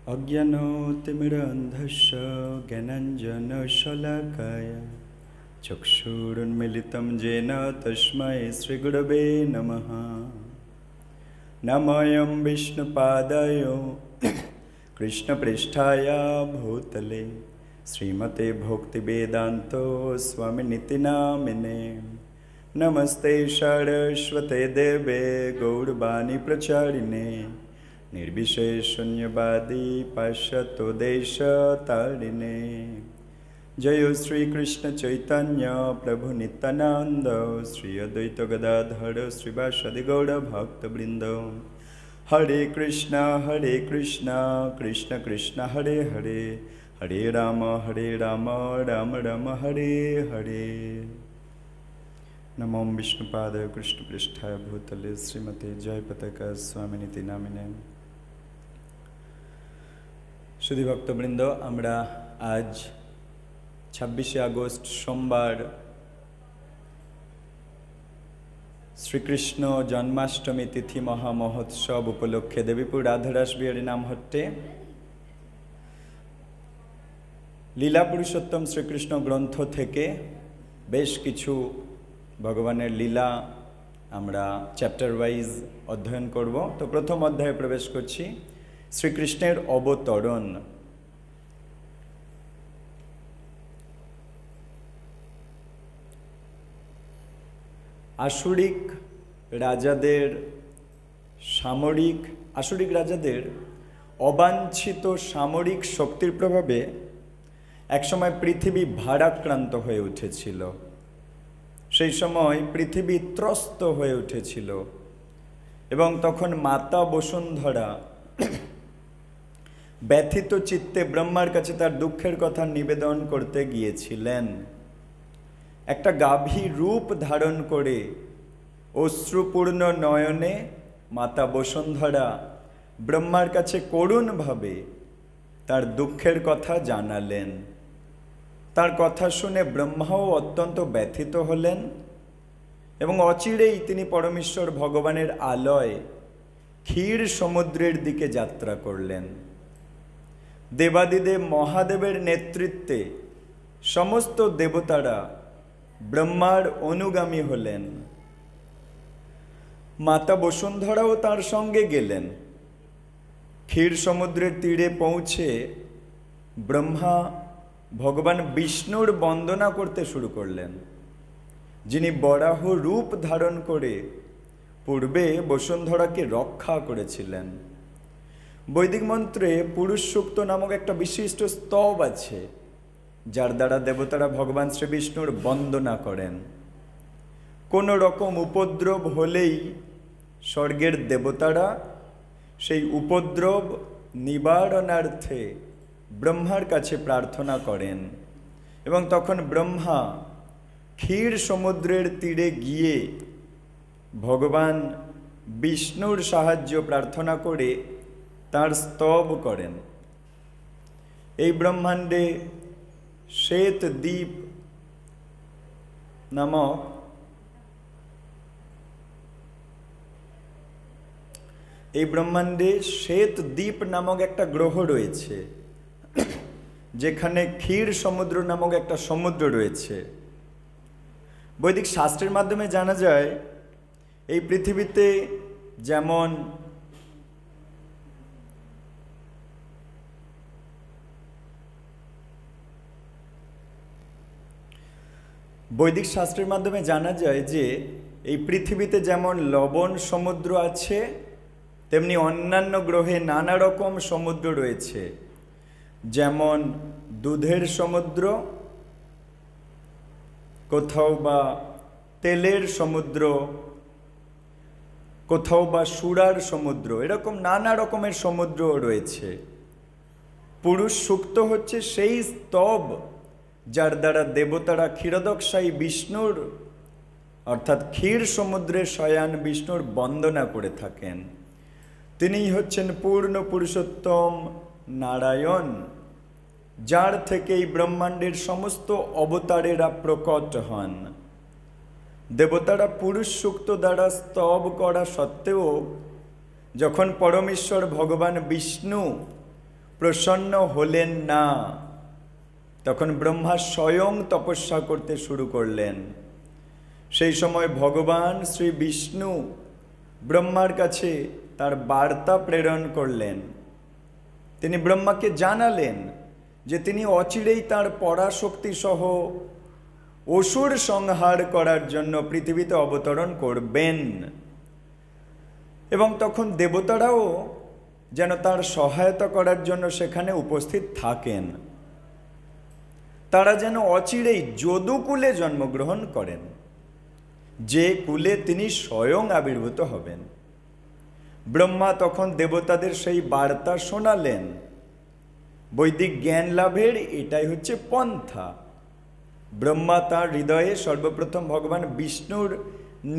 अज्ञानतिमिरान्धस्य ज्ञानाञ्जनशलाकया चक्षुरुन्मीलितं येन तस्मै श्रीगुरवे नमः। नमोऽयं विष्णुपादाय कृष्णपृष्ठाय भूतले श्रीमते भक्तिवेदान्त स्वामिनिति नामिने। नमस्ते सरस्वते देवे गौरवाणी प्रचारिणे निर्विशेषशून्यवादी पाश्चात्य देशतारिणे। जय श्री कृष्ण चैतन्य प्रभु नित्यानंद श्री अद्वैत गदाधर श्रीवासदि गौर भक्तवृंद। हरे कृष्ण कृष्ण कृष्ण हरे हरे, हरे राम राम राम हरे हरे। नमो विष्णुपादाय कृष्णपृष्ठाय भूतले श्रीमते जयपताका स्वामिनिति नामिने। सुधी भक्तवृंद, आमरा आज 26 আগস্ট सोमवार श्रीकृष्ण जन्माष्टमी तिथि महामहोत्सव उपलक्षे देवीपुर राधारास बिहारी नामहट्टे लीला पुरुषोत्तम श्रीकृष्ण ग्रंथ थेके बेश किछु भगवानेर लीला आमरा चैप्टार वाइज अध्ययन करब। तो प्रथम अध्याय प्रवेश करछि श्रीकृष्णेर अवतरण। आसुरिक राजादेर अबांछित सामरिक शक्तिर प्रभावे एक समय पृथिवी भाराक्रांत हये उठेछिल। सेई समय पृथिवी त्रस्त हये उठेछिल एवं तखन माता बसुंधरा व्यथित चित्ते ब्रह्मार काछे तार दुःखेर कथा निवेदन करते गियेछिलेन। एकटा गाभী रूप धारण करे अश्रुपूर्ण नयने माता बसुंधरा ब्रह्मार काछे करुण भावे तार दुःखेर कथा जानालेन। तार कथा शुने ब्रह्माओ अत्यंत व्यथित हलेन एवं अचिरेई तिनि परमेश्वर भगवानेर आलय क्षीर समुद्रेर दिके यात्रा करलेन। देवादिदेव महादेवेर नेतृत्वे समस्त देवतारा ब्रह्मार अनुगामी हलेन। माता बसुंधराओ तार संगे गेलेन। क्षीर समुद्रेर तीरे पौঁছে ब्रह्मा भगवान विष्णुर वंदना करते शुरू करलेन, जिनि बराह रूप धारण करे पूर्वे बसुंधरा के रक्षा करेछिलेन। वैदिक मंत्रे पुरुष सूक्त नामक एक विशिष्ट स्तव आछे जार द्वारा देवतारा भगवान श्री विष्णुर वंदना करें। कोनो रकम उपद्रव होलेई स्वर्गेर देवतारा सेई उपद्रव निवारणार्थे ब्रह्मार काछे प्रार्थना करें एवं तखन ब्रह्मा क्षीर समुद्रेर तीरे गिये भगवान विष्णुर साहाय्य प्रार्थना करे तार स्तव करें। एई ब्रह्मांडे श्वेतद्वीप नामक ब्रह्मांडे श्वेतद्वीप नामक एक ग्रह रयेछे जेखाने क्षीर समुद्र नामक एक समुद्र रयेछे। वैदिक शास्त्रेर माध्यमे जाना जाय एई पृथिवीते जेमन वैदिक शास्त्रेर माध्यमे जाना जाए जे এই পৃথিবীতে যেমন লবণ সমুদ্র আছে তেমনি অন্যান্য গ্রহে নানা রকম সমুদ্র রয়েছে। যেমন দুধের সমুদ্র, কোথাও বা তেলের সমুদ্র, কোথাও বা সুরার সমুদ্র, এরকম নানা রকমের সমুদ্র রয়েছে। পুরুষ সুক্ত হচ্ছে সেই স্তব जार द्वारा देवतारा क्षीरोदकशायी विष्णुर अर्थात क्षीर समुद्रे शयान विष्णुर वंदना करे थाकेन। तिनिई हच्छेन पूर्ण पुरुषोत्तम नारायण, जार थेके ब्रह्मांडेर समस्त अवतारेरा प्रकट हन। देवतारा पुरुष सूक्त द्वारा स्तव करा सत्त्वेও যখন परमेश्वर भगवान विष्णु প্রসন্ন হলেন না, তখন ব্রহ্মা স্বয়ং তপস্যা করতে শুরু করলেন। সেই সময় ভগবান শ্রী বিষ্ণু ব্রহ্মার কাছে তার বার্তা প্রেরণ করলেন। তিনি ব্রহ্মাকে জানালেন যে তিনি অচিরেই তার পরাশক্তি সহ অসুর সংহার করার জন্য পৃথিবীতে অবতরণ করবেন, এবং তখন দেবতারাও যেন তার সহায়তা করার জন্য সেখানে উপস্থিত থাকেন। তারা যেন অচিরেই যদুকুলে জন্মগ্রহণ করেন, যে কুলে তিনি স্বয়ং আবির্ভূত হবেন। ব্রহ্মা তখন দেবতাদের সেই বার্তা শোনালেন। বৈদিক জ্ঞান লাভের এটাই হচ্ছে পন্থা। ব্রহ্মা তাঁর হৃদয়ে সর্বপ্রথম ভগবান বিষ্ণুর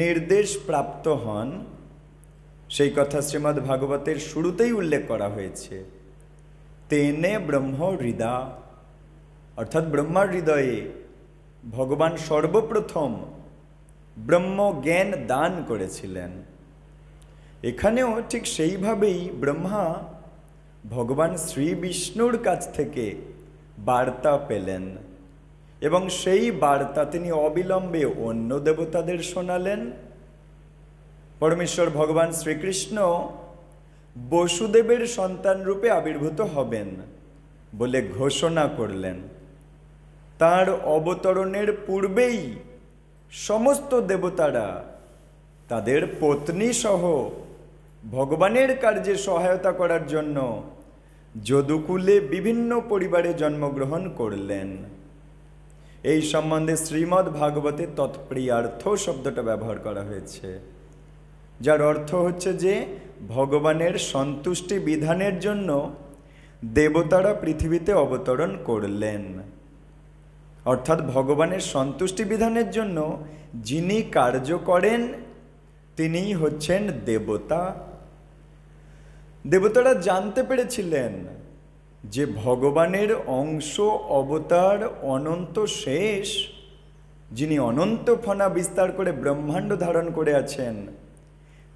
নির্দেশ প্রাপ্ত হন, সেই কথা শ্রীমদ্ ভাগবতের শুরুতেই উল্লেখ করা হয়েছে। তেনে ব্রহ্ম হৃদা, অর্থাৎ ব্রহ্মার হৃদয়ে ভগবান সর্বপ্রথম ব্রহ্ম জ্ঞান দান করেছিলেন। এখানেও ঠিক সেইভাবেই ব্রহ্মা ভগবান শ্রী বিষ্ণুর কাছ থেকে বার্তা পেলেন, এবং সেই বার্তা তিনি অবিলম্বে অন্য দেবতাদের শোনালেন। পরমেশ্বর ভগবান শ্রীকৃষ্ণ বসুদেবের সন্তান রূপে আবির্ভূত হবেন বলে ঘোষণা করলেন। তার অবতরণের পূর্বেই সমস্ত দেবতারা তাদের পত্নী সহ ভগবানের কার্যে সহায়তা করার জন্য যদুকুলে বিভিন্ন পরিবারে জন্মগ্রহণ করলেন। এই সম্বন্ধে শ্রীমদ্ ভাগবতে তৎপ্রিয়ার্থ শব্দটা ব্যবহার করা হয়েছে, যার অর্থ হচ্ছে যে ভগবানের সন্তুষ্টি বিধানের জন্য দেবতারা পৃথিবীতে অবতরণ করলেন। অর্থাৎ ভগবানের সন্তুষ্টি বিধানের জন্য যিনি কার্য করেন তিনিই হচ্ছেন দেবতা। দেবতারা জানতে পেরেছিলেন যে ভগবানের অংশ অবতার অনন্ত শেষ, যিনি অনন্ত ফনা বিস্তার করে ব্রহ্মাণ্ড ধারণ করে আছেন,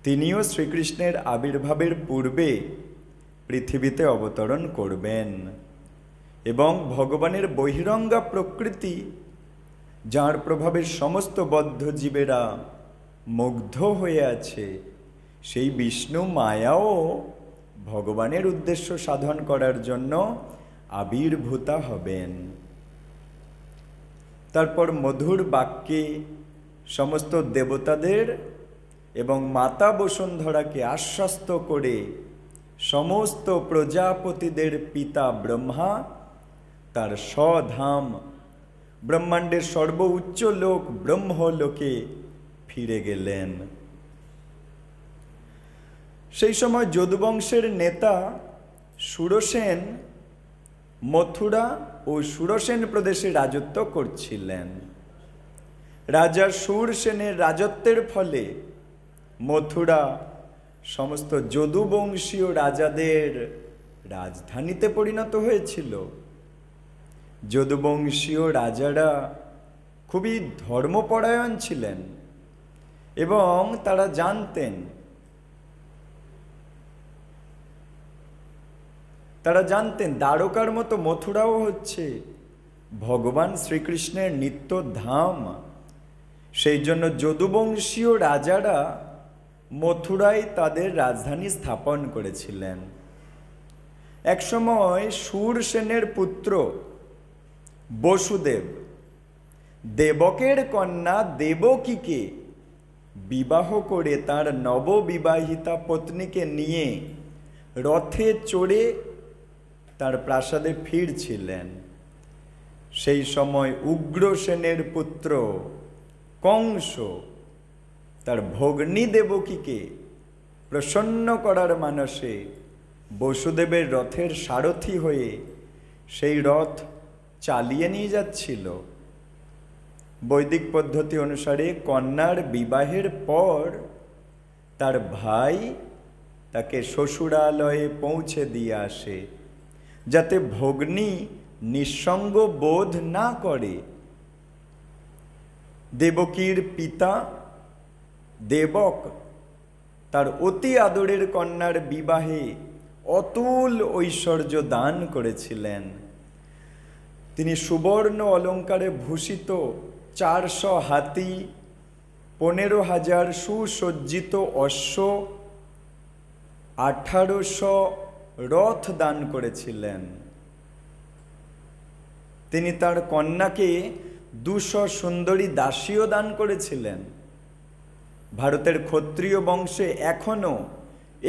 তিনিও শ্রীকৃষ্ণের আবির্ভাবের পূর্বে পৃথিবীতে অবতরণ করবেন। এবং ভগবানের বহিরঙ্গা প্রকৃতি, যার প্রভাবে সমস্ত বদ্ধ জীবেরা মুগ্ধ হয়ে আছে, সেই বিষ্ণু মায়াও ভগবানের উদ্দেশ্য সাধন করার জন্য আবির্ভূতা হবেন। তারপর মধুর বাক্যে সমস্ত দেবতাদের এবং মাতা বসুন্ধরাকে আশ্বস্ত করে সমস্ত প্রজাপতিদের পিতা ব্রহ্মা তার স্বধাম ব্রহ্মাণ্ডের সর্বোচ্চ লোক ব্রহ্মলোকে ফিরে গেলেন। সেই সময় যদুবংশের নেতা সুরসেন মথুরা ও সুরসেন প্রদেশে রাজত্ব করছিলেন। রাজা সুরসেনের রাজত্বের ফলে মথুরা সমস্ত যদুবংশীয় রাজাদের রাজধানীতে পরিণত হয়েছিল। যদুবংশীয় রাজারা খুবই ধর্মপরায়ণ ছিলেন এবং তারা জানতেন দ্বারকার মতো মথুরাও হচ্ছে ভগবান শ্রীকৃষ্ণের নিত্য ধাম। সেই জন্য যদুবংশীয় রাজারা মথুরায় তাদের রাজধানী স্থাপন করেছিলেন। একসময় সুরসেনের পুত্র বসুদেব দেবকের কন্যা দেবকীকে বিবাহ করে তার নববিবাহিতা পত্নীকে নিয়ে রথে চড়ে তার প্রাসাদে ফিরছিলেন। সেই সময় উগ্রসেনের পুত্র কংস তার ভগ্নী দেবকীকে প্রসন্ন করার মানসে বসুদেবের রথের সারথি হয়ে সেই রথ চালিয়ে নিয়ে যাচ্ছিল। বৈদিক পদ্ধতি অনুসারে কন্যার বিবাহের পর তার ভাই তাকে শ্বশুরালয়ে পৌঁছে দিয়ে আসে, যাতে ভগ্নী নিঃসঙ্গ বোধ না করে। দেবকীর পিতা দেবক তার অতি আদরের কন্যার বিবাহে অতুল ঐশ্বর্য দান করেছিলেন। তিনি সুবর্ণ অলঙ্কারে ভূষিত 400 হাতি, 15,000 সুসজ্জিত অশ্ব, 1800 রথ দান করেছিলেন। তিনি তার কন্যাকে 200 সুন্দরী দাসীও দান করেছিলেন। ভারতের ক্ষত্রিয় বংশে এখনো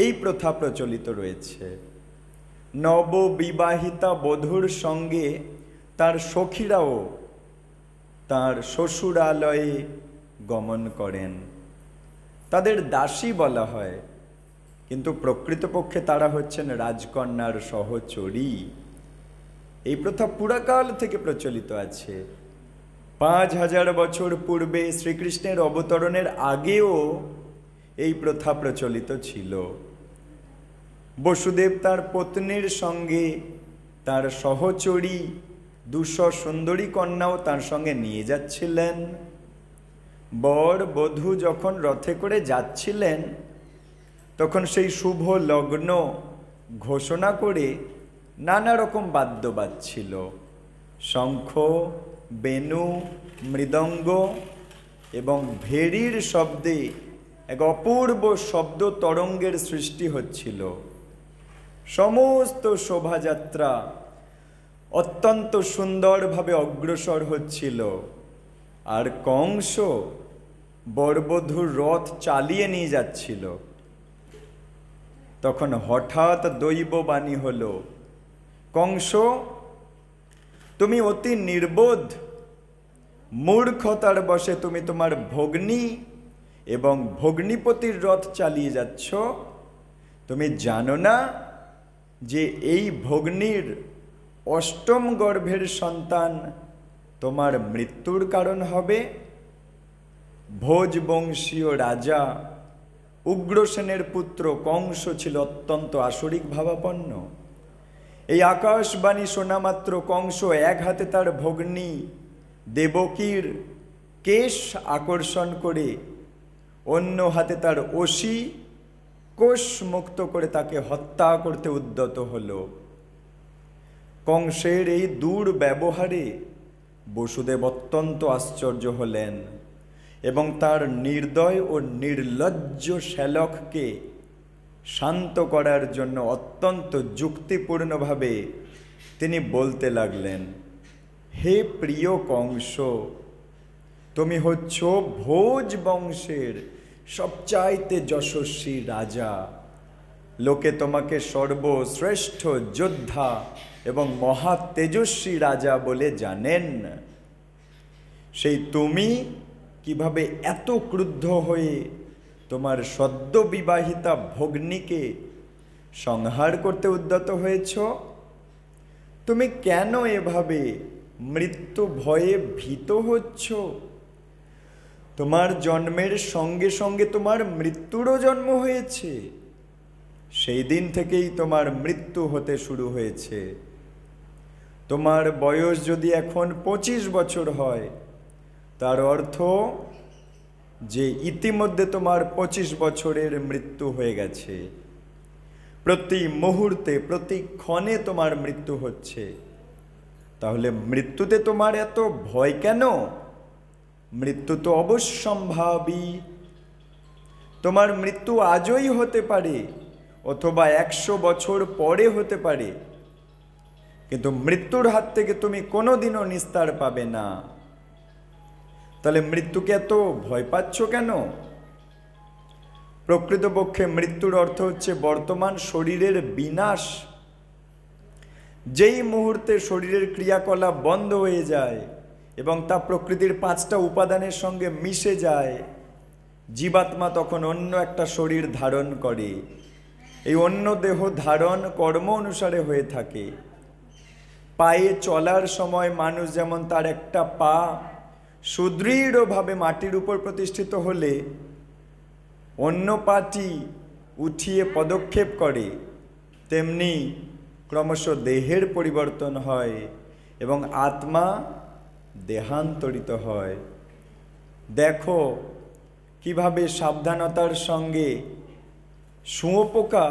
এই প্রথা প্রচলিত রয়েছে। নববিবাহিতা বধূর সঙ্গে তার সখীরাও তার শ্বশুরালয়ে গমন করেন। তাদের দাসী বলা হয়, কিন্তু প্রকৃতপক্ষে তারা হচ্ছেন রাজকন্যার সহচরী। এই প্রথা পুরাকাল থেকে প্রচলিত আছে। 5000 বছর পূর্বে শ্রীকৃষ্ণের অবতরণের আগেও এই প্রথা প্রচলিত ছিল। বসুদেব তার পত্নীর সঙ্গে তার সহচরী 200 সুন্দরী কন্যাও তার সঙ্গে নিয়ে যাচ্ছিলেন। বর বধূ যখন রথে করে যাচ্ছিলেন, তখন সেই শুভ লগ্ন ঘোষণা করে নানা রকম বাদ্য বাজছিল। শঙ্খ, বেণু, মৃদঙ্গ এবং ভেড়ির শব্দে এক অপূর্ব শব্দ তরঙ্গের সৃষ্টি হচ্ছিল। সমস্ত শোভাযাত্রা অত্যন্ত সুন্দরভাবে অগ্রসর হচ্ছিল, আর কংস বরবধূর রথ চালিয়ে নিয়ে যাচ্ছিল। তখন হঠাৎ দৈববাণী হলো, কংস, তুমি অতি নির্বোধ, মূর্খতার বশে তুমি তোমার ভগ্নী এবং ভগ্নীপতির রথ চালিয়ে যাচ্ছ। তুমি জানো না যে এই ভগ্নীর 8ম গর্ভের সন্তান তোমার মৃত্যুর কারণ হবে? ভোজবংশীয় রাজা উগ্রসেনের পুত্র কংস ছিল অত্যন্ত আসরিক ভাবাপন্ন। এই আকাশবাণী শোনা মাত্র কংস এক হাতে তার ভগ্নী দেবকীর কেশ আকর্ষণ করে অন্য হাতে তার অসি কোষ মুক্ত করে তাকে হত্যা করতে উদ্যত হল। কংসের এই দুর্ব্যবহারে বসুদেব অত্যন্ত আশ্চর্য হলেন এবং তার নির্দয় ও নির্লজ্জ শ্যালককে শান্ত করার জন্য অত্যন্ত যুক্তিপূর্ণভাবে তিনি বলতে লাগলেন, হে প্রিয় কংস, তুমি হচ্ছ ভোজ বংশের সবচাইতে যশস্বী রাজা। লোকে তোমাকে সর্বশ্রেষ্ঠ যোদ্ধা এবং মহা তেজস্বী রাজা বলে জানেন। সেই তুমি কিভাবে এত ক্রুদ্ধ হয়ে তোমার সদ্য বিবাহিতা ভগ্নীকে সংহার করতে উদ্যত হয়েছ? তুমি কেন এভাবে মৃত্যু ভয়ে ভীত হচ্ছ? তোমার জন্মের সঙ্গে সঙ্গে তোমার মৃত্যুরও জন্ম হয়েছে। সেই দিন থেকেই তোমার মৃত্যু হতে শুরু হয়েছে। তোমার বয়স যদি এখন 25 বছর হয়, তার অর্থ যে ইতিমধ্যে তোমার 25 বছরের মৃত্যু হয়ে গেছে। প্রতি মুহূর্তে প্রতি ক্ষণে তোমার মৃত্যু হচ্ছে। তাহলে মৃত্যুতে তোমার এত ভয় কেন? মৃত্যু তো অবশ্যম্ভাবী। তোমার মৃত্যু আজই হতে পারে অথবা 100 বছর পরে হতে পারে, কিন্তু মৃত্যুর হাত থেকে তুমি কোনোদিনও নিস্তার পাবে না। তাহলে মৃত্যুকে এত ভয় পাচ্ছ কেন? প্রকৃতপক্ষে মৃত্যুর অর্থ হচ্ছে বর্তমান শরীরের বিনাশ। যেই মুহূর্তে শরীরের ক্রিয়াকলাপ বন্ধ হয়ে যায় এবং তা প্রকৃতির 5টা উপাদানের সঙ্গে মিশে যায়, জীবাত্মা তখন অন্য একটা শরীর ধারণ করে। এই অন্য দেহ ধারণ কর্ম অনুসারে হয়ে থাকে। পায়ে চলার সময় মানুষ যেমন তার একটা পা সুদৃঢ়ভাবে মাটির উপর প্রতিষ্ঠিত হলে অন্য পাটি উঠিয়ে পদক্ষেপ করে, তেমনি ক্রমশ দেহের পরিবর্তন হয় এবং আত্মা দেহান্তরিত হয়। দেখো কিভাবে সাবধানতার সঙ্গে শুঁয়োপোকা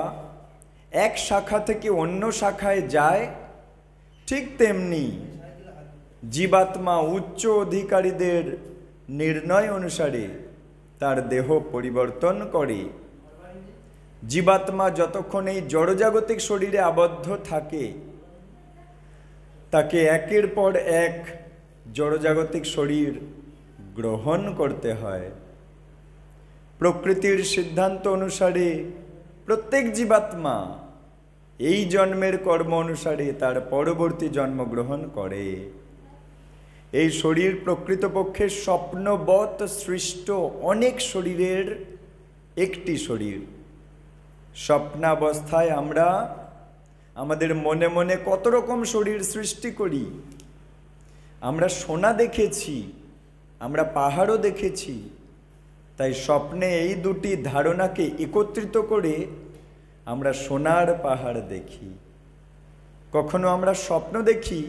এক শাখা থেকে অন্য শাখায় যায়, ঠিক তেমনি জীবাত্মা উচ্চ অধিকারীদের নির্ণয় অনুসারে তার দেহ পরিবর্তন করে। জীবাত্মা যতক্ষণ এই জড়জাগতিক শরীরে আবদ্ধ থাকে, তাকে একের পর এক জড়জাগতিক শরীর গ্রহণ করতে হয়। প্রকৃতির সিদ্ধান্ত অনুসারে প্রত্যেক জীবাত্মা এই জন্মের কর্ম অনুসারে তার পরবর্তী জন্ম গ্রহণ করে। এই শরীর প্রকৃতপক্ষে স্বপ্নবৎ সৃষ্ট অনেক শরীরের একটি শরীর। স্বপ্নাবস্থায় আমরা আমাদের মনে মনে কত রকম শরীর সৃষ্টি করি। আমরা সোনা দেখেছি, আমরা পাহাড়ও দেখেছি, তাই স্বপ্নে এই দুটি ধারণাকে একত্রিত করে আমরা সোনার পাহাড় দেখি। কখনো আমরা স্বপ্ন দেখি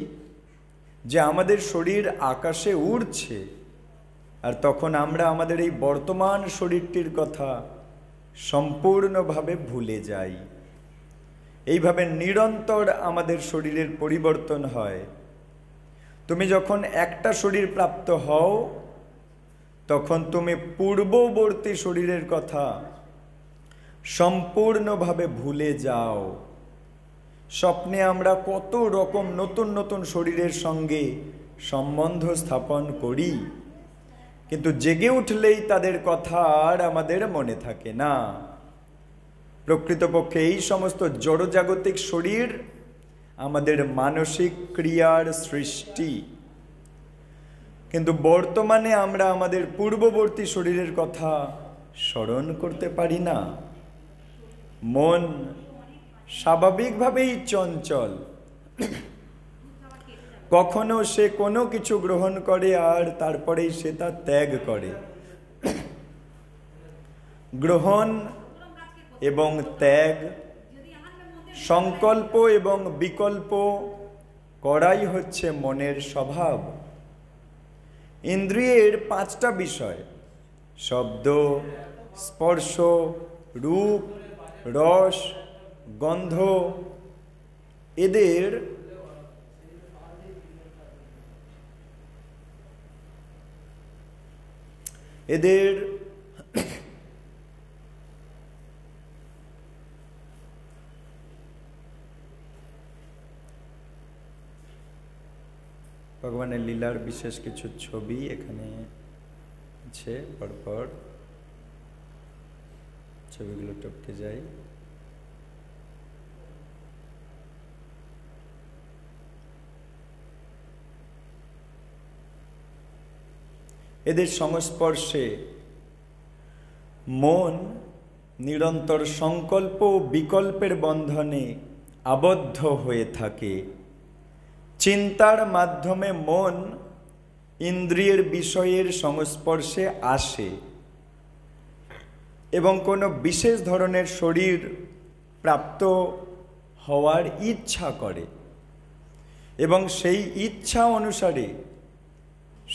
যে আমাদের শরীর আকাশে উড়ছে, আর তখন আমরা আমাদের এই বর্তমান শরীরটির কথা সম্পূর্ণভাবে ভুলে যাই। এইভাবে নিরন্তর আমাদের শরীরের পরিবর্তন হয়। তুমি যখন একটা শরীর প্রাপ্ত হও, তখন তুমি পূর্ববর্তী শরীরের কথা সম্পূর্ণভাবে ভুলে যাও। স্বপ্নে আমরা কত রকম নতুন নতুন শরীরের সঙ্গে সম্বন্ধ স্থাপন করি, কিন্তু জেগে উঠলেই তাদের কথা আর আমাদের মনে থাকে না। প্রকৃতপক্ষে এই সমস্ত জড়জাগতিক শরীর আমাদের মানসিক ক্রিয়ার সৃষ্টি, কিন্তু বর্তমানে আমরা আমাদের পূর্ববর্তী শরীরের কথা স্মরণ করতে পারি না। মন স্বাভাবিকভাবেই চঞ্চল, কখনো সে কোনো কিছু গ্রহণ করে আর তারপরেই সে তা ত্যাগ করে। গ্রহণ এবং ত্যাগ, সংকল্প এবং বিকল্প করাই হচ্ছে মনের স্বভাব। ইন্দ্রিয়ের পাঁচটা বিষয়, শব্দ, স্পর্শ, রূপ, রস, গন্ধ, এদের ভগবানের লীলার বিশেষ কিছু ছবি এখানে আছে, পরপর ছবিগুলো টপকে যায়। এদের সংস্পর্শে মন নিরন্তর সংকল্প ও বিকল্পের বন্ধনে আবদ্ধ হয়ে থাকে। চিন্তার মাধ্যমে মন ইন্দ্রিয়ের বিষয়ের সংস্পর্শে আসে এবং কোনো বিশেষ ধরনের শরীর প্রাপ্ত হওয়ার ইচ্ছা করে এবং সেই ইচ্ছা অনুসারে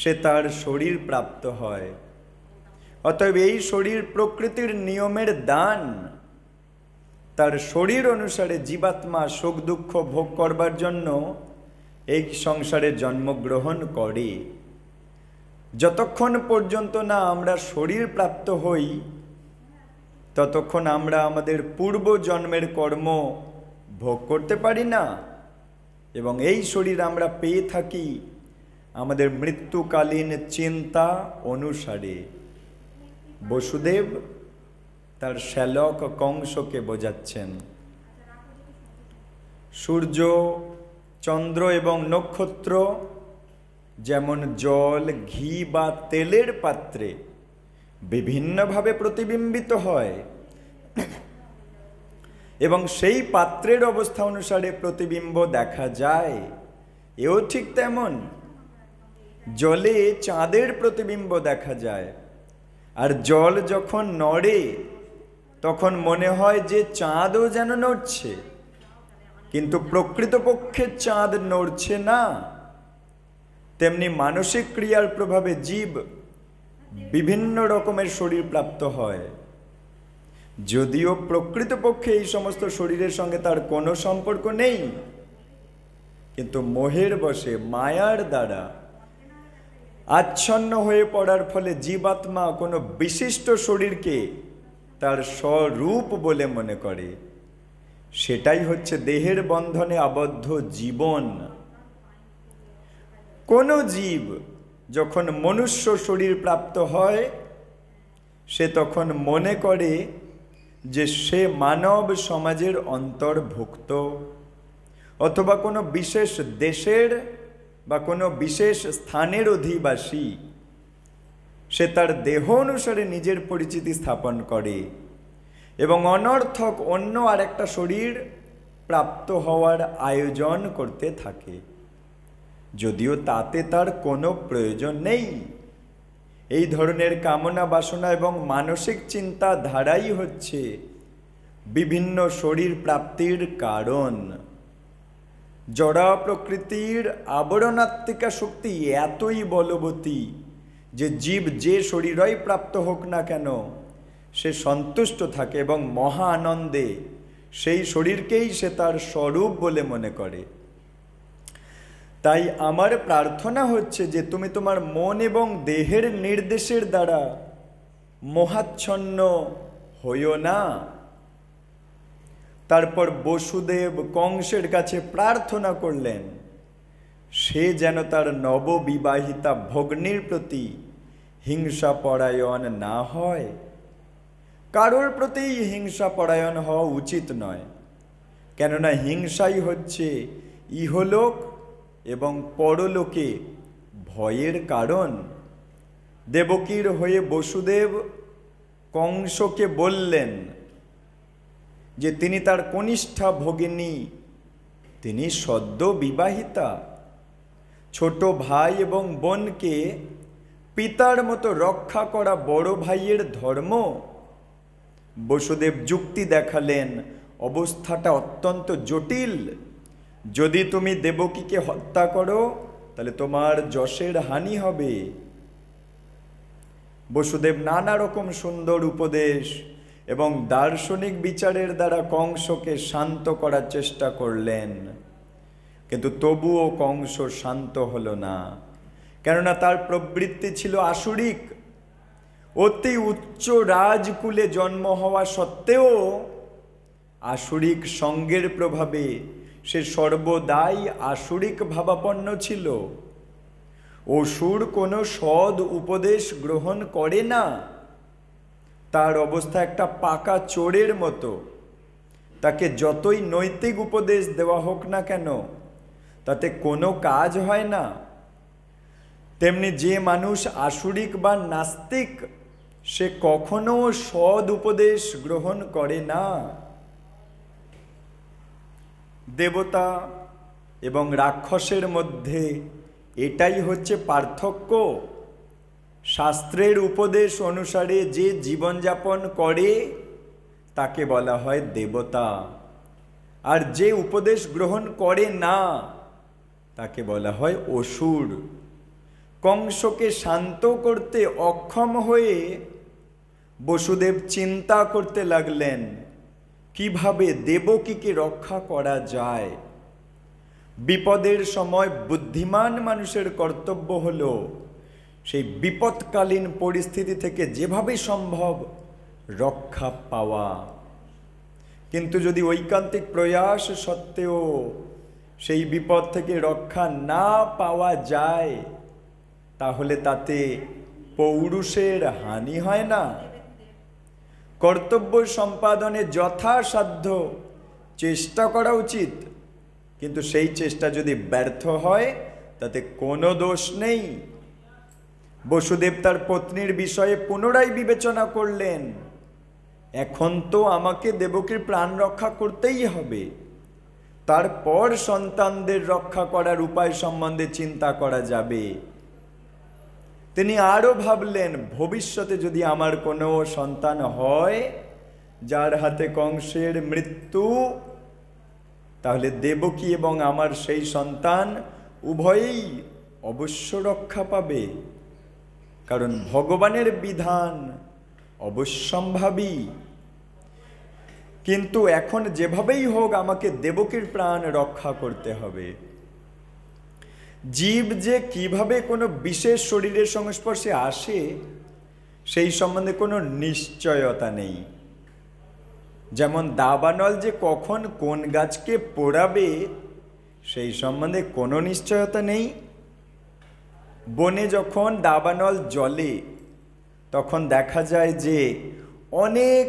সে তার শরীর প্রাপ্ত হয়। অতএব এই শরীর প্রকৃতির নিয়মের দান। তার শরীর অনুসারে জীবাত্মা সুখ দুঃখ ভোগ করবার জন্য এই সংসারে জন্মগ্রহণ করে। যতক্ষণ পর্যন্ত না আমরা শরীর প্রাপ্ত হই, ততক্ষণ আমরা আমাদের পূর্ব জন্মের কর্ম ভোগ করতে পারি না এবং এই শরীর আমরা পেয়ে থাকি আমাদের মৃত্যুকালীন চিন্তা অনুসারে। বসুদেব তার শ্যালক কংসকে বোঝাচ্ছেন, সূর্য, চন্দ্র এবং নক্ষত্র যেমন জল, ঘি বা তেলের পাত্রে বিভিন্নভাবে প্রতিবিম্বিত হয় এবং সেই পাত্রের অবস্থা অনুসারে প্রতিবিম্ব দেখা যায়, এও ঠিক তেমন জলে চাঁদের প্রতিবিম্ব দেখা যায়। আর জল যখন নড়ে তখন মনে হয় যে চাঁদও যেন নড়ছে, কিন্তু প্রকৃতপক্ষে চাঁদ নড়ছে না। তেমনি মানসিক ক্রিয়ার প্রভাবে জীব বিভিন্ন রকমের শরীর প্রাপ্ত হয়। যদিও প্রকৃতপক্ষে এই সমস্ত শরীরের সঙ্গে তার কোনো সম্পর্ক নেই, কিন্তু মোহের বশে, মায়ার দ্বারা আচ্ছন্ন হয়ে পড়ার ফলে জীবাত্মা কোনো বিশিষ্ট শরীরকে তার স্বরূপ বলে মনে করে। সেটাই হচ্ছে দেহের বন্ধনে আবদ্ধ জীবন। কোনো জীব যখন মনুষ্য শরীর প্রাপ্ত হয়, সে তখন মনে করে যে সে মানব সমাজের অন্তর্ভুক্ত, অথবা কোনো বিশেষ দেশের বা কোনো বিশেষ স্থানের অধিবাসী। সে তার দেহ অনুসারে নিজের পরিচিতি স্থাপন করে এবং অনর্থক অন্য আরেকটা শরীর প্রাপ্ত হওয়ার আয়োজন করতে থাকে, যদিও তাতে তার কোনো প্রয়োজন নেই। এই ধরনের কামনা বাসনা এবং মানসিক চিন্তাধারাই হচ্ছে বিভিন্ন শরীর প্রাপ্তির কারণ। জড়া প্রকৃতির আবরণাত্মিকা শক্তি এতই বলবতী যে জীব যে শরীরই প্রাপ্ত হোক না কেন, সে সন্তুষ্ট থাকে এবং মহা আনন্দে সেই শরীরকেই সে তার স্বরূপ বলে মনে করে। তাই আমার প্রার্থনা হচ্ছে যে তুমি তোমার মন এবং দেহের নির্দেশের দ্বারা মোহাচ্ছন্ন হইও না। তারপর বসুদেব কংসের কাছে প্রার্থনা করলেন সে যেন তার নববিবাহিতা ভগ্নীর প্রতি হিংসাপরায়ণ না হয়। কারোর প্রতি হিংসাপরায়ণ হওয়া উচিত নয়, কেননা হিংসাই হচ্ছে ইহলোক এবং পরলোকে ভয়ের কারণ। দেবকীর হয়ে বসুদেব কংসকে বললেন যে তিনি তার কনিষ্ঠা ভগিনী, তিনি সদ্য বিবাহিতা। ছোট ভাই এবং বোনকে পিতার মতো রক্ষা করা বড় ভাইয়ের ধর্ম। বসুদেব যুক্তি দেখালেন অবস্থাটা অত্যন্ত জটিল। যদি তুমি দেবকীকে হত্যা করো তাহলে তোমার যশের হানি হবে। বসুদেব নানা রকম সুন্দর উপদেশ এবং দার্শনিক বিচারের দ্বারা কংসকে শান্ত করার চেষ্টা করলেন, কিন্তু তবুও কংস শান্ত হলো না, কেননা তার প্রবৃত্তি ছিল আসুরিক। অতি উচ্চ রাজকুলে জন্ম হওয়া সত্ত্বেও আসুরিক সঙ্গের প্রভাবে সে সর্বদাই আসুরিক ভাবাপন্ন ছিল। অসুর কোনো সৎ উপদেশ গ্রহণ করে না, তার অবস্থা একটা পাকা চোরের মতো। তাকে যতই নৈতিক উপদেশ দেওয়া হোক না কেন, তাতে কোনো কাজ হয় না। তেমনি যে মানুষ আসুরিক বা নাস্তিক, সে কখনো সৎ উপদেশ গ্রহণ করে না। দেবতা এবং রাক্ষসের মধ্যে এটাই হচ্ছে পার্থক্য। শাস্ত্রের উপদেশ অনুসারে যে জীবনযাপন করে তাকে বলা হয় দেবতা, আর যে উপদেশ গ্রহণ করে না তাকে বলা হয় অসুর। কংসকে শান্ত করতে অক্ষম হয়ে বসুদেব চিন্তা করতে লাগলেন কিভাবে দেবকীকে রক্ষা করা যায়। বিপদের সময় বুদ্ধিমান মানুষের কর্তব্য হলো সেই বিপদকালীন পরিস্থিতি থেকে যেভাবে সম্ভব রক্ষা পাওয়া। কিন্তু যদি ঐকান্তিক প্রয়াস সত্ত্বেও সেই বিপদ থেকে রক্ষা না পাওয়া যায়, তাহলে তাতে পৌরুষের হানি হয় না। কর্তব্য সম্পাদনে যথাসাধ্য চেষ্টা করা উচিত, কিন্তু সেই চেষ্টা যদি ব্যর্থ হয় তাতে কোনো দোষ নেই। বসুদেব তার পত্নীর বিষয়ে পুনরায় বিবেচনা করলেন, এখন তো আমাকে দেবকীর প্রাণ রক্ষা করতেই হবে, তারপর সন্তানদের রক্ষা করার উপায় সম্বন্ধে চিন্তা করা যাবে। তিনি আরও ভাবলেন, ভবিষ্যতে যদি আমার কোনো সন্তান হয় যার হাতে কংসের মৃত্যু, তাহলে দেবকী এবং আমার সেই সন্তান উভয়েই অবশ্য রক্ষা পাবে, কারণ ভগবানের বিধান অবশ্যম্ভাবী। কিন্তু এখন যেভাবেই হোক আমাকে দেবকীর প্রাণ রক্ষা করতে হবে। জীব যে কিভাবে কোনো বিশেষ শরীরের সংস্পর্শে আসে সেই সম্বন্ধে কোনো নিশ্চয়তা নেই। যেমন দাবানল যে কখন কোন গাছকে পোড়াবে সেই সম্বন্ধে কোনো নিশ্চয়তা নেই। বনে যখন দাবানল জ্বলে তখন দেখা যায় যে অনেক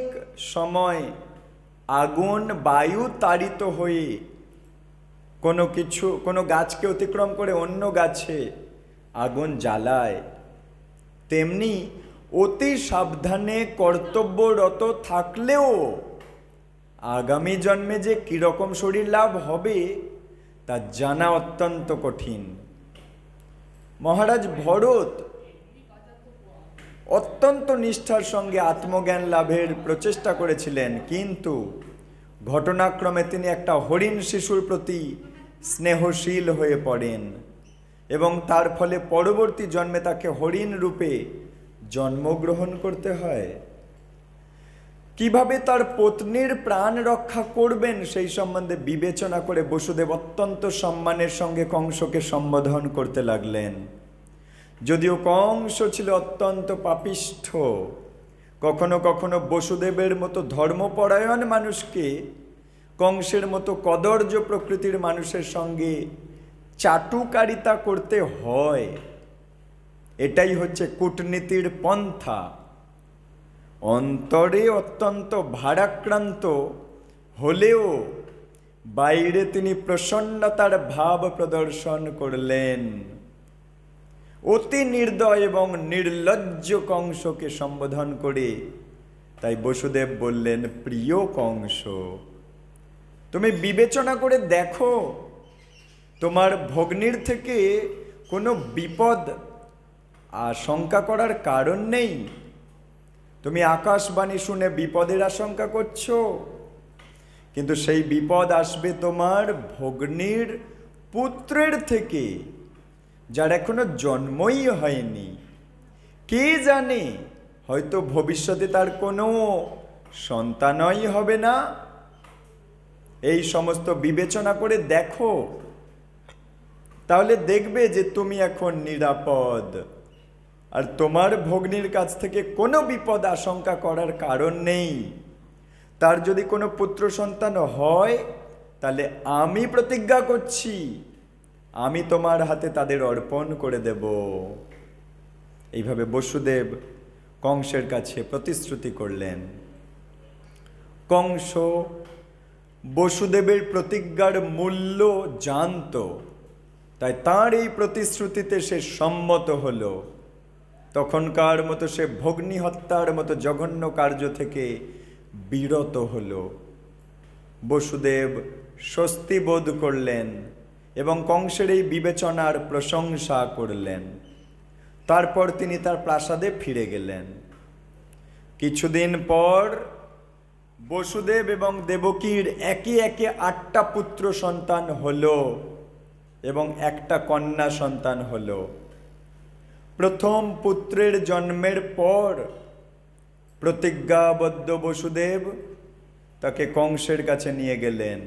সময় আগুন বায়ু তাড়িত হয়ে কোনো গাছকে অতিক্রম করে অন্য গাছে আগুন জ্বালায়। তেমনি অতি সাবধানে কর্তব্যরত থাকলেও আগামী জন্মে যে কীরকম শরীর লাভ হবে তা জানা অত্যন্ত কঠিন। মহারাজ ভরত অত্যন্ত নিষ্ঠার সঙ্গে আত্মজ্ঞান লাভের প্রচেষ্টা করেছিলেন, কিন্তু ঘটনাক্রমে তিনি একটা হরিণ শিশুর প্রতি স্নেহশীল হয়ে পড়েন এবং তার ফলে পরবর্তী জন্মে তাকে হরিণ রূপে জন্মগ্রহণ করতে হয়। কিভাবে তার পত্নীর প্রাণ রক্ষা করবেন সেই সম্বন্ধে বিবেচনা করে বসুদেব অত্যন্ত সম্মানের সঙ্গে কংসকে সম্বোধন করতে লাগলেন। যদিও কংস ছিল অত্যন্ত পাপিষ্ঠ, কখনো কখনো বসুদেবের মতো ধর্মপরায়ণ মানুষকে কংসের মতো কদর্য প্রকৃতির মানুষের সঙ্গে চাটুকারিতা করতে হয়। এটাই হচ্ছে কূটনীতির পন্থা। অন্তরে অত্যন্ত ভারাক্রান্ত হলেও বাইরে তিনি প্রসন্নতার ভাব প্রদর্শন করলেন। অতি নির্দয় এবং নির্লজ্জ কংসকে সম্বোধন করে তাই বসুদেব বললেন, প্রিয় কংস, তুমি বিবেচনা করে দেখো তোমার ভগ্নীর থেকে কোনো বিপদ আশঙ্কা করার কারণ নেই। তুমি আকাশবাণী শুনে বিপদের আশঙ্কা করছো, কিন্তু সেই বিপদ আসবে তোমার ভগ্নীর পুত্রের থেকে, যার এখনো জন্মই হয়নি। কে জানে, হয়তো ভবিষ্যতে তার কোনো সন্তানই হবে না। এই সমস্ত বিবেচনা করে দেখো, তাহলে দেখবে যে তুমি এখন নিরাপদ, আর তোমার ভগ্নীর কাছ থেকে কোনো বিপদ আশঙ্কা করার কারণ নেই। তার যদি কোনো পুত্র সন্তান হয় তাহলে আমি প্রতিজ্ঞা করছি আমি তোমার হাতে তাদের অর্পণ করে দেব। এইভাবে বসুদেব কংসের কাছে প্রতিশ্রুতি করলেন। কংস বসুদেবের প্রতিজ্ঞার মূল্য জানত, তাই তার এই প্রতিশ্রুতিতে সে সম্মত হল। তখনকার মতো সে ভগ্নী হত্যার মতো জঘন্য কার্য থেকে বিরত হল। বসুদেব স্বস্তি বোধ করলেন এবং কংসের এই বিবেচনার প্রশংসা করলেন। তারপর তিনি তার প্রাসাদে ফিরে গেলেন। কিছুদিন পর বসুদেব এবং দেবকীর একে একে 8টা পুত্র সন্তান হল এবং একটা কন্যা সন্তান হল। প্রথম পুত্রের জন্মের পর প্রতিজ্ঞাবদ্ধ বসুদেব তাকে কংসের কাছে নিয়ে গেলেন।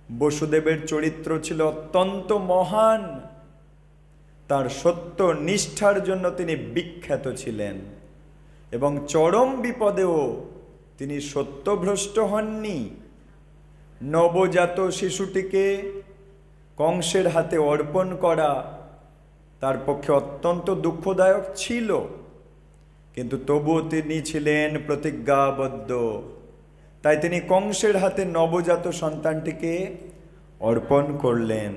বসুদেবের চরিত্র ছিল অত্যন্ত মহান। তার সত্য নিষ্ঠার জন্য তিনি বিখ্যাত ছিলেন এবং চরম বিপদেও তিনি সত্যভ্রষ্ট হননি। নবজাত শিশুটিকে কংসের হাতে অর্পণ করা তার পক্ষে অত্যন্ত দুঃখদায়ক ছিল, কিন্তু তবুও তিনি ছিলেন প্রতিজ্ঞাবদ্ধ। তাই তিনি কংসের হাতে নবজাত সন্তানটিকে অর্পণ করলেন।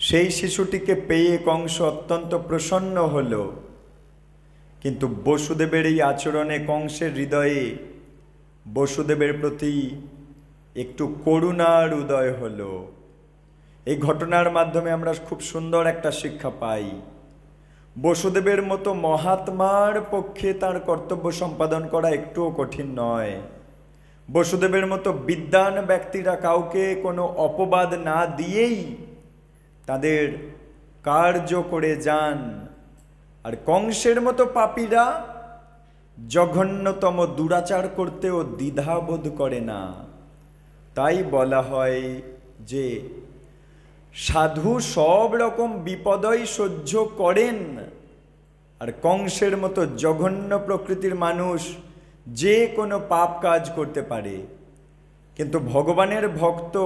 সেই শিশুটিকে পেয়ে কংস অত্যন্ত প্রসন্ন হল, কিন্তু বসুদেবের এই আচরণে কংসের হৃদয়ে বসুদেবের প্রতি একটু করুণার উদয় হল। এই ঘটনার মাধ্যমে আমরা খুব সুন্দর একটা শিক্ষা পাই। বসুদেবের মতো মহাত্মার পক্ষে তার কর্তব্য সম্পাদন করা একটুও কঠিন নয়। বসুদেবের মতো বিদ্বান ব্যক্তিরা কাউকে কোনো অপবাদ না দিয়েই তাদের কার্য করে যান, আর কংসের মতো পাপীরা জঘন্যতম দুরাচার করতেও দ্বিধাবোধ করে না। তাই বলা হয় যে সাধু সব রকম বিপদই সহ্য করেন, আর কংসের মতো জঘন্য প্রকৃতির মানুষ যে কোনো পাপ কাজ করতে পারে, কিন্তু ভগবানের ভক্ত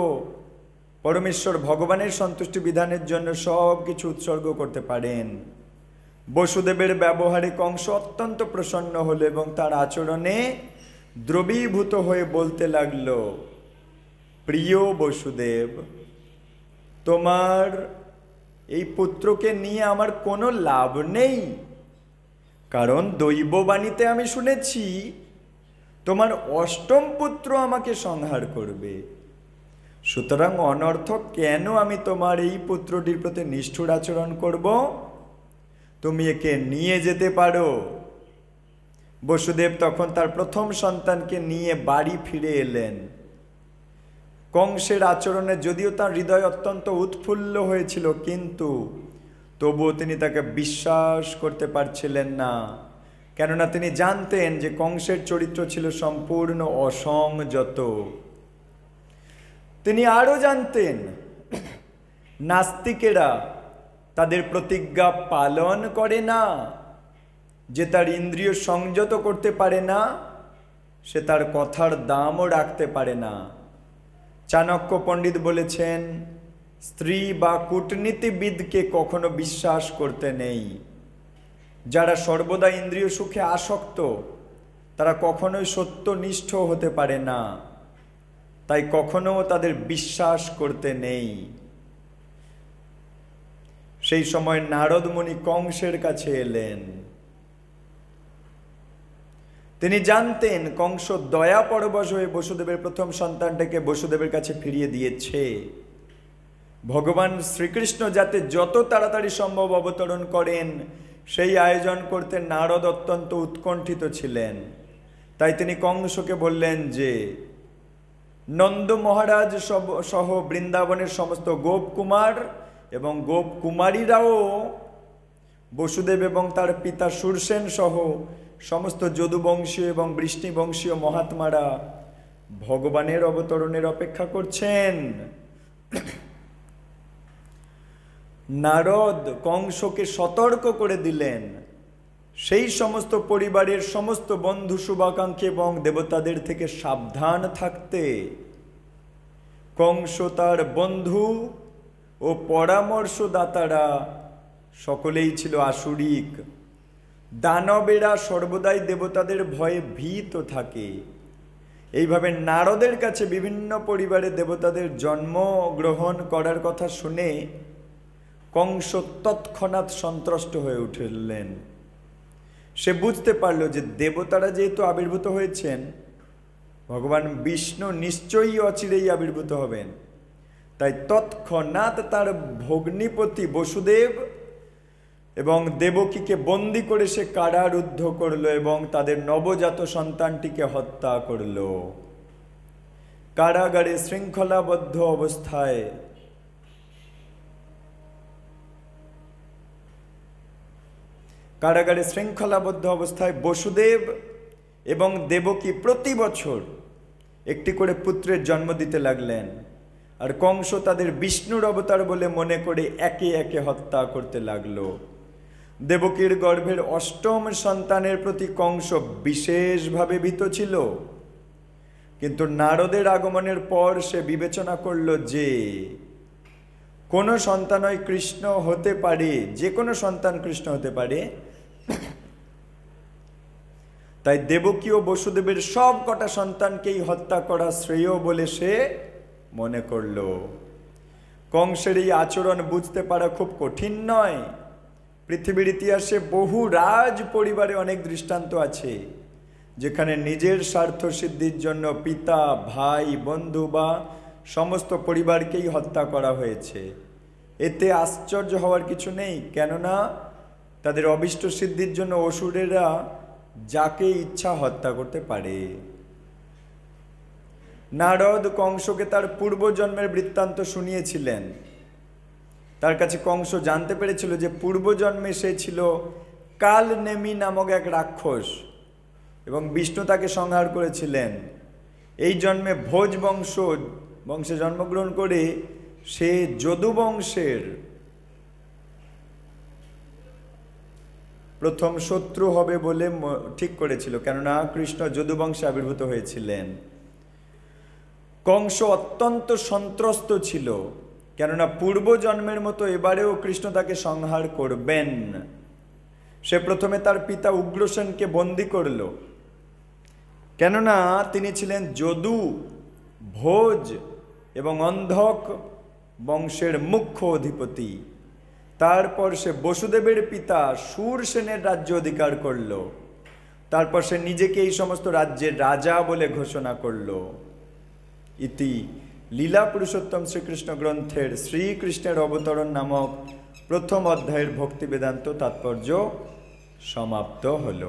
পরমেশ্বর ভগবানের সন্তুষ্টি বিধানের জন্য সব কিছু উৎসর্গ করতে পারেন। বসুদেবের ব্যবহারে কংস অত্যন্ত প্রসন্ন হলো এবং তার আচরণে দ্রবীভূত হয়ে বলতে লাগলো, প্রিয় বসুদেব, তোমার এই পুত্রকে নিয়ে আমার কোনো লাভ নেই, কারণ দৈববাণীতে আমি শুনেছি তোমার অষ্টম পুত্র আমাকে সংহার করবে। সুতরাং অনর্থক কেন আমি তোমার এই পুত্রটির প্রতি নিষ্ঠুর আচরণ করব? তুমি একে নিয়ে যেতে পারো। বসুদেব তখন তার প্রথম সন্তানকে নিয়ে বাড়ি ফিরে এলেন। কংসের আচরণে যদিও তার হৃদয় অত্যন্ত উৎফুল্ল হয়েছিল, কিন্তু তবুও তিনি তাকে বিশ্বাস করতে পারছিলেন না, কেননা তিনি জানতেন যে কংসের চরিত্র ছিল সম্পূর্ণ অসংযত। তিনি আরও জানতেন নাস্তিকেরা তাদের প্রতিজ্ঞা পালন করে না। যে তার ইন্দ্রিয় সংযত করতে পারে না, সে তার কথার দামও রাখতে পারে না। চাণক্য পণ্ডিত বলেছেন, স্ত্রী বা কূটনীতিবিদকে কখনো বিশ্বাস করতে নেই। যারা সর্বদা ইন্দ্রিয় সুখে আসক্ত, তারা কখনোই সত্যনিষ্ঠ হতে পারে না, তাই কখনো তাদের বিশ্বাস করতে নেই। সেই সময় নারদ মুনি কংসের কাছে এলেন। তিনি জানতেন কংস দয়া পরবশ হয়ে বসুদেবের প্রথম সন্তানটাকে বসুদেবের কাছে ফিরিয়ে দিয়েছে। ভগবান শ্রীকৃষ্ণ যাতে যত তাড়াতাড়ি সম্ভব অবতরণ করেন সেই আয়োজন করতে নারদ অত্যন্ত উৎকণ্ঠিত ছিলেন। তাই তিনি কংসকে বললেন যে নন্দ মহারাজ সহ বৃন্দাবনের সমস্ত গোপকুমার এবং গোপকুমারীরাও বসুদেব এবং তার পিতা সুরসেন সহ সমস্ত যদুবংশীয় এবং বৃষ্ণিবংশীয় মহাত্মারা ভগবানের অবতরণের অপেক্ষা করছেন। নারদ কংসকে সতর্ক করে দিলেন সেই সমস্ত পরিবারের সমস্ত বন্ধু শুভাকাঙ্ক্ষী এবং দেবতাদের থেকে সাবধান থাকতে। কংস, তার বন্ধু ও পরামর্শদাতারা সকলেই ছিল আসুরিক। দানবেরা সর্বদাই দেবতাদের ভয়ে ভীত থাকে। এইভাবে নারদের কাছে বিভিন্ন পরিবারে দেবতাদের জন্মগ্রহণ করার কথা শুনে কংস তৎক্ষণাৎ সন্ত্রস্ত হয়ে উঠলেন। সে বুঝতে পারল যে দেবতারা যেহেতু আবির্ভূত হয়েছেন, ভগবান বিষ্ণু নিশ্চয়ই অচিরেই আবির্ভূত হবেন। তাই তৎক্ষণাৎ তার ভগ্নিপতি বসুদেব এবং দেবকীকে বন্দী করে সে কারারুদ্ধ করল এবং তাদের নবজাত সন্তানটিকে হত্যা করল। কারাগারে শৃঙ্খলাবদ্ধ অবস্থায় বসুদেব এবং দেবকী প্রতি বছর একটি করে পুত্রের জন্ম দিতে লাগলেন, আর কংস তাদের বিষ্ণুর অবতার বলে মনে করে একে একে হত্যা করতে লাগলো। দেবকীর গর্ভের অষ্টম সন্তানের প্রতি কংস বিশেষভাবে ভীত ছিল, কিন্তু নারদের আগমনের পর সে বিবেচনা করল যে কোনো সন্তানই কৃষ্ণ হতে পারে, যে কোনো সন্তান কৃষ্ণ হতে পারে। তাই দেবকী ও বসুদেবের সব কটা সন্তানকেই হত্যা করা শ্রেয় বলে সে মনে করল। কংসের এই আচরণ বুঝতে পারা খুব কঠিন নয়। পৃথিবীর ইতিহাসে বহু রাজ পরিবারে অনেক দৃষ্টান্ত আছে যেখানে নিজের স্বার্থ সিদ্ধির জন্য পিতা, ভাই, বন্ধু বা সমস্ত পরিবারকেই হত্যা করা হয়েছে। এতে আশ্চর্য হওয়ার কিছু নেই, কেননা তাদের অভীষ্ট সিদ্ধির জন্য অসুরেরা যাকে ইচ্ছা হত্যা করতে পারে। নারদ কংসকে তার পূর্বজন্মের বৃত্তান্ত শুনিয়েছিলেন। তার কাছে কংস জানতে পেরেছিল যে পূর্বজন্মে সে ছিল কালনেমি নামক এক রাক্ষস এবং বিষ্ণু তাকে সংহার করেছিলেন। এই জন্মে ভোজ বংশে জন্মগ্রহণ করে সে যদু বংশের প্রথম শত্রু হবে বলে ঠিক করেছিল, কেননা কৃষ্ণ যদু বংশে আবির্ভূত হয়েছিলেন। কংস অত্যন্ত সন্ত্রস্ত ছিল, কেননা পূর্বজন্মের মতো এবারেও কৃষ্ণ তাকে সংহার করবেন। সে প্রথমে তার পিতা উগ্রসেনকে বন্দী করল, কেননা তিনি ছিলেন যদু, ভোজ এবং অন্ধক বংশের মুখ্য অধিপতি। তারপর সে বসুদেবের পিতা শূরসেনের রাজ্য অধিকার করল। তারপর সে নিজেকে এই সমস্ত রাজ্যের রাজা বলে ঘোষণা করল। ইতি লীলা পুরুষোত্তম শ্রীকৃষ্ণ গ্রন্থের শ্রীকৃষ্ণের অবতরণ নামক প্রথম অধ্যায়ের ভক্তি বেদান্ত তাৎপর্য সমাপ্ত হল।